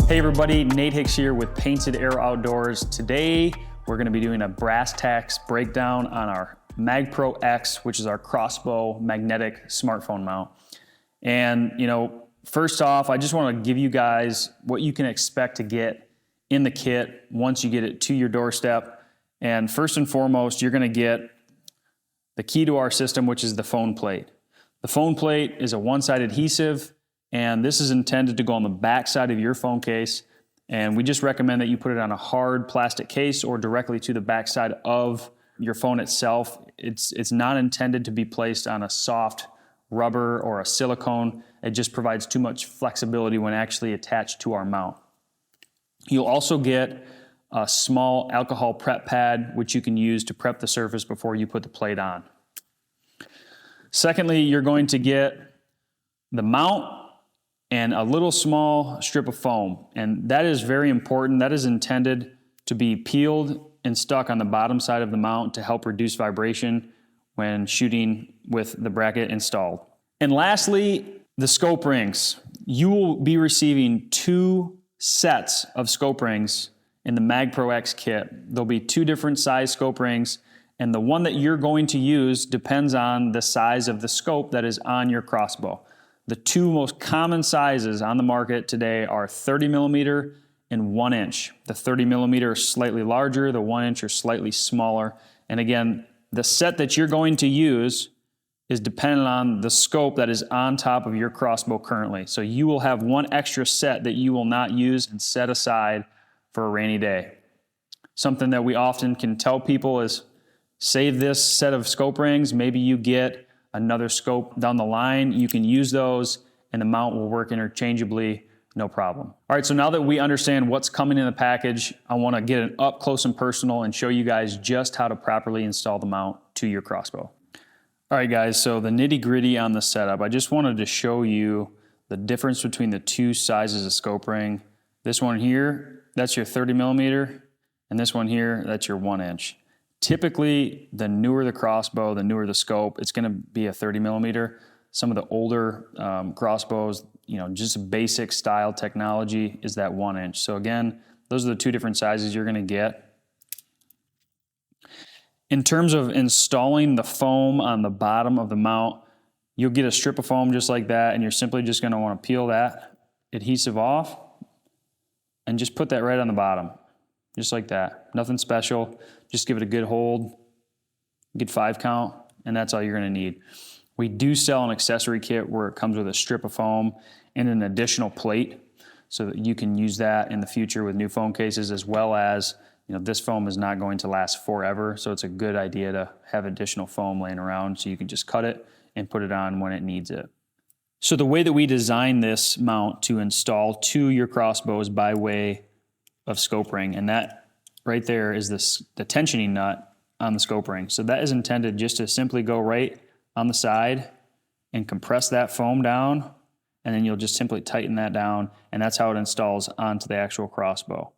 Hey everybody, Nate Hicks here with Painted Arrow Outdoors. Today, we're gonna be doing a Brass Tacks Breakdown on our Mag Pro X, which is our CROSSBOW magnetic smartphone mount. And first off, I just wanna give you guys what you can expect to get in the kit once you get it to your doorstep. And first and foremost, you're gonna get the key to our system, which is the phone plate. The phone plate is a one-side adhesive, and this is intended to go on the back side of your phone case. And we just recommend that you put it on a hard plastic case or directly to the back side of your phone itself. It's not intended to be placed on a soft rubber or a silicone. It just provides too much flexibility when actually attached to our mount. You'll also get a small alcohol prep pad, which you can use to prep the surface before you put the plate on. Secondly, you're going to get the mount and a little small strip of foam. And that is very important. That is intended to be peeled and stuck on the bottom side of the mount to help reduce vibration when shooting with the bracket installed. And lastly, the scope rings. You will be receiving 2 sets of scope rings in the Mag Pro X kit. There'll be 2 different size scope rings, and the one that you're going to use depends on the size of the scope that is on your CROSSBOW. The 2 most common sizes on the market today are 30 millimeter and 1 inch. The 30 millimeter is slightly larger, the 1 inch are slightly smaller. And again, the set that you're going to use is dependent on the scope that is on top of your CROSSBOW currently. So you will have 1 extra set that you will not use and set aside for a rainy day. Something that we often can tell people is save this set of scope rings. Maybe you get another scope down the line. You can use those and the mount will work interchangeably, no problem. All right, so now that we understand what's coming in the package, I wanna get it up close and personal and show you guys just how to properly install the mount to your CROSSBOW. All right guys, so the nitty gritty on the setup, I just wanted to show you the difference between the 2 sizes of scope ring. This one here, that's your 30 millimeter, and this one here, that's your 1 inch. Typically, the newer the CROSSBOW, the newer the scope, it's gonna be a 30 millimeter. Some of the older CROSSBOWs, just basic style technology is that 1 inch. So again, those are the 2 different sizes you're gonna get. In terms of installing the foam on the bottom of the mount, you'll get a strip of foam just like that, and you're simply just gonna wanna peel that adhesive off and just put that right on the bottom, just like that. Nothing special. Just give it a good hold, good 5 count, and that's all you're gonna need. We do sell an accessory kit where it comes with a strip of foam and an additional plate so that you can use that in the future with new phone cases, as well as, this foam is not going to last forever, so it's a good idea to have additional foam laying around so you can just cut it and put it on when it needs it. So the way that we design this mount to install to your CROSSBOW is by way of scope ring, and that right there is the tensioning nut on the scope ring. So that is intended just to simply go right on the side and compress that foam down, and then you'll just simply tighten that down, and that's how it installs onto the actual CROSSBOW.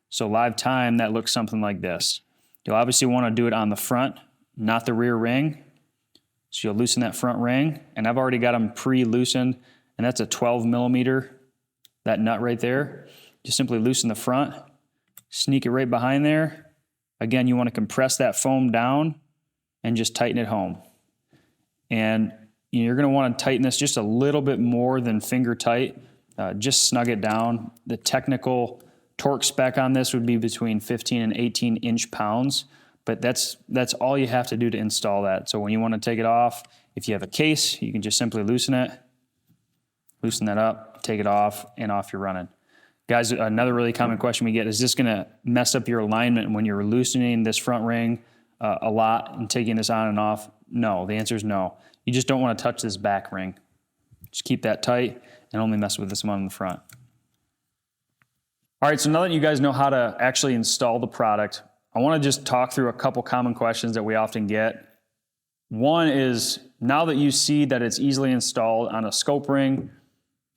So live time, that looks something like this. You'll obviously want to do it on the front, not the rear ring. So you'll loosen that front ring, and I've already got them pre-loosened, and that's a 12 millimeter, that nut right there. Just simply loosen the front, sneak it right behind there. Again, you want to compress that foam down and just tighten it home. And you're going to want to tighten this just a little bit more than finger tight. Just snug it down. The technical torque spec on this would be between 15 and 18 inch-pounds, but that's all you have to do to install that. So when you want to take it off, if you have a case, you can just simply loosen it, loosen that up, take it off, and off you're running. Guys, another really common question we get, is this gonna mess up your alignment when you're loosening this front ring a lot and taking this on and off? No, the answer is no. You just don't wanna touch this back ring. Just keep that tight and only mess with this one in the front. All right, so now that you guys know how to actually install the product, I wanna just talk through a couple common questions that we often get. One is, now that you see that it's easily installed on a scope ring,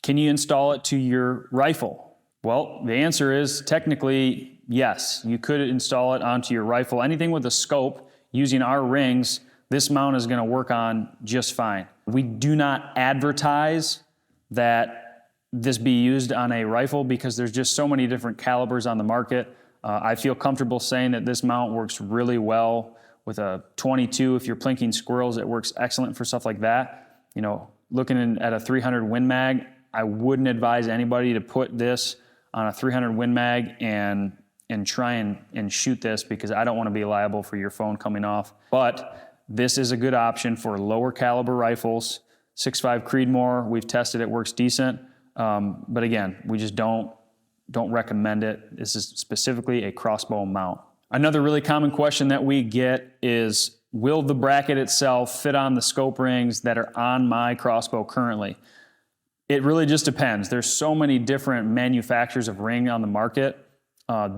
can you install it to your rifle? Well, the answer is technically yes. You could install it onto your rifle. Anything with a scope using our rings, this mount is going to work on just fine. We do not advertise that this be used on a rifle because there's just so many different calibers on the market. I feel comfortable saying that this mount works really well with a 22. If you're plinking squirrels, it works excellent for stuff like that. You know, looking at a 300 Win Mag, I wouldn't advise anybody to put this on a 300 Win Mag and try and shoot this, because I don't want to be liable for your phone coming off. But this is a good option for lower caliber rifles. 6.5 Creedmoor, we've tested it, works decent. But again, we just don't recommend it. This is specifically a crossbow mount. Another really common question that we get is, will the bracket itself fit on the scope rings that are on my crossbow currently? It really just depends. There's so many different manufacturers of ring on the market.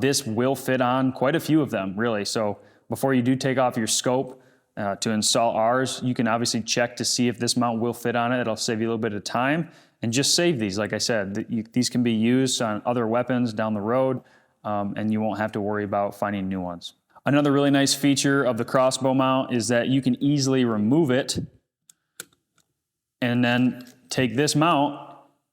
This will fit on quite a few of them, really. So before you do take off your scope to install ours, you can obviously check to see if this mount will fit on it. It'll save you a little bit of time. And just save these. Like I said, these can be used on other weapons down the road, and you won't have to worry about finding new ones. Another really nice feature of the crossbow mount is that you can easily remove it and then take this mount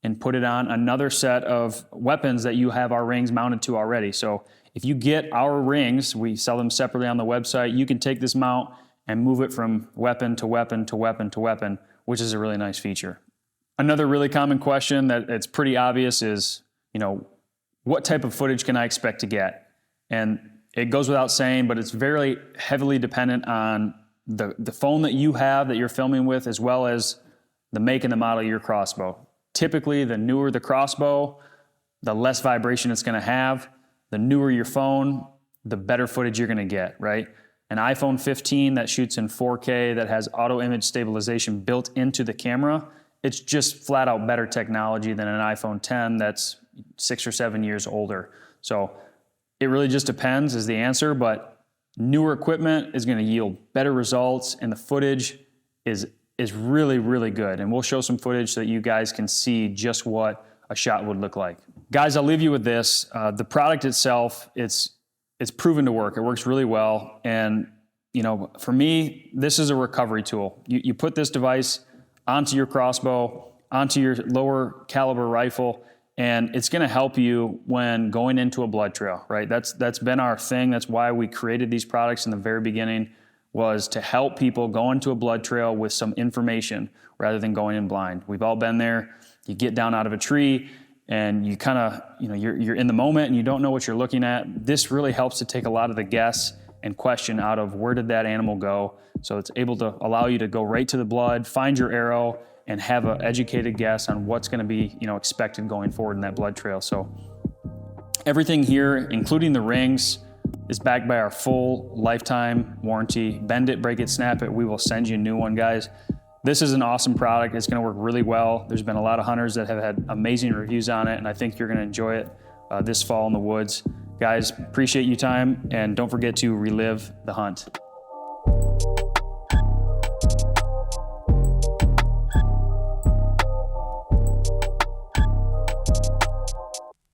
and put it on another set of weapons that you have our rings mounted to already. So if you get our rings, we sell them separately on the website, you can take this mount and move it from weapon to weapon to weapon to weapon, which is a really nice feature. Another really common question that it's pretty obvious is, you know, what type of footage can I expect to get? And it goes without saying, but it's very heavily dependent on the phone that you have that you're filming with, as well as the make and the model of your crossbow. Typically, the newer the crossbow, the less vibration it's going to have. The newer your phone, the better footage you're going to get, right? An iPhone 15 that shoots in 4K, that has auto image stabilization built into the camera, it's just flat out better technology than an iPhone 10 that's 6 or 7 years older. So it really just depends is the answer, but newer equipment is going to yield better results, and the footage is really, really good. And we'll show some footage so that you guys can see just what a shot would look like. Guys, I'll leave you with this. The product itself, it's proven to work. It works really well. And, you know, for me, this is a recovery tool. You put this device onto your crossbow, onto your lower caliber rifle, and it's going to help you when going into a blood trail, right? That's been our thing. That's why we created these products in the very beginning, was to help people go into a blood trail with some information rather than going in blind. We've all been there. You get down out of a tree and you kind of, you know, you're in the moment and you don't know what you're looking at. This really helps to take a lot of the guess and question out of where did that animal go. So it's able to allow you to go right to the blood, find your arrow, and have an educated guess on what's going to be, you know, expected going forward in that blood trail. So everything here, including the rings, is backed by our full lifetime warranty. Bend it, break it, snap it, we will send you a new one, guys. This is an awesome product. It's going to work really well. There's been a lot of hunters that have had amazing reviews on it, and I think you're going to enjoy it this fall in the woods. Guys, appreciate your time, and don't forget to relive the hunt.